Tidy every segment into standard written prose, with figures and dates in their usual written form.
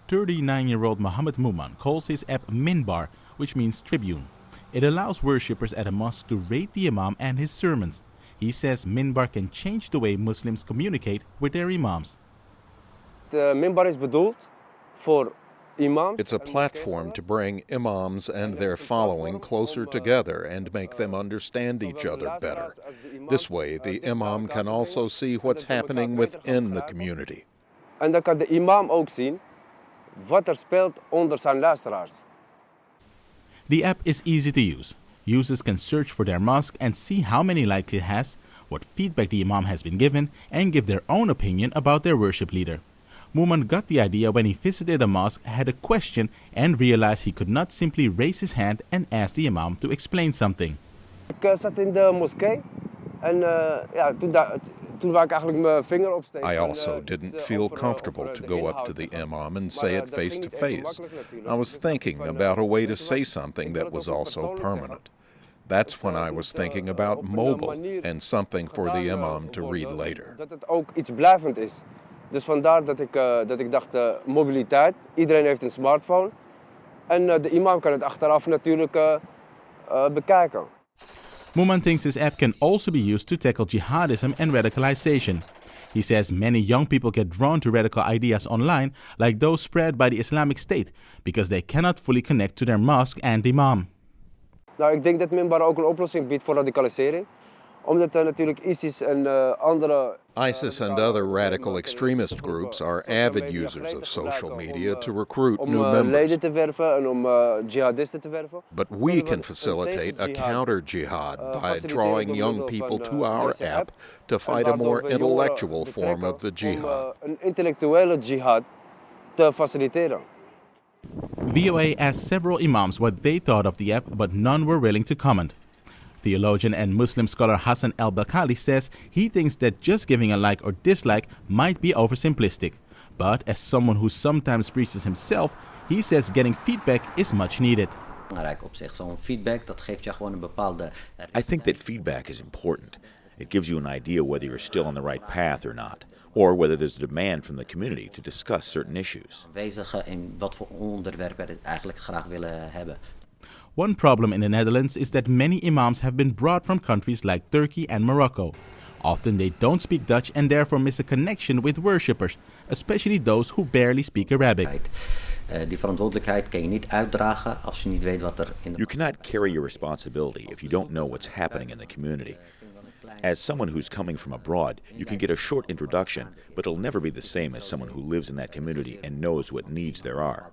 39-year-old Mohamed Mouman calls his app Minbar, which means tribune. It allows worshippers at a mosque to rate the imam and his sermons. He says Minbar can change the way Muslims communicate with their imams. The Minbar is bedoeld voor imams. It's a platform to bring imams and their following closer together and make them understand each other better. This way, the imam can also see what's happening within the community. En dan kan de imam ook zien wat er speelt onder zijn luisteraars. The app is easy to use. Users can search for their mosque and see how many likes it has, what feedback the imam has been given, and give their own opinion about their worship leader. Mouman got the idea when he visited a mosque, had a question, and realized he could not simply raise his hand and ask the imam to explain something. Ik zat in de moskee en toen wou ik eigenlijk mijn vinger opsteken. I also didn't feel comfortable to go up to the imam and say it face to face. I was thinking about a way to say something that was also permanent. That's when I was thinking about mobile and something for the imam to read later. Dat het ook iets blijvend is. Dus vandaar dat ik dacht, mobiliteit. Iedereen heeft een smartphone. En de imam kan het achteraf natuurlijk bekijken. Mouman thinks this app can also be used to tackle jihadism and radicalization. He says many young people get drawn to radical ideas online, like those spread by the Islamic State, because they cannot fully connect to their mosque and imam. Nou, ik denk dat Minbar ook een oplossing biedt voor radicalisering. Omdat natuurlijk ISIS en andere... ISIS and other radical extremist groups are avid users of social media to recruit new members. Om leden te werven en om jihadisten te werven. But we can facilitate a counter-jihad by drawing young people to our app to fight a more intellectual form of the jihad. Een intellectuele jihad te faciliteren. VOA asked several imams what they thought of the app, but none were willing to comment. Theologian and Muslim scholar Hassan al-Bakali says he thinks that just giving a like or dislike might be oversimplistic. But as someone who sometimes preaches himself, he says getting feedback is much needed. I think that feedback is important. It gives you an idea whether you're still on the right path or not, or whether there's a demand from the community to discuss certain issues. One problem in the Netherlands is that many imams have been brought from countries like Turkey and Morocco. Often they don't speak Dutch and therefore miss a connection with worshippers, especially those who barely speak Arabic. You cannot carry your responsibility if you don't know what's happening in the community. As someone who's coming from abroad, you can get a short introduction, but it'll never be the same as someone who lives in that community and knows what needs there are.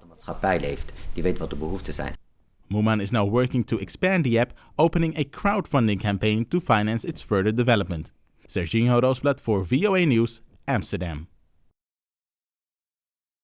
Mouman is now working to expand the app, opening a crowdfunding campaign to finance its further development. Serginho Roosblad for VOA News, Amsterdam.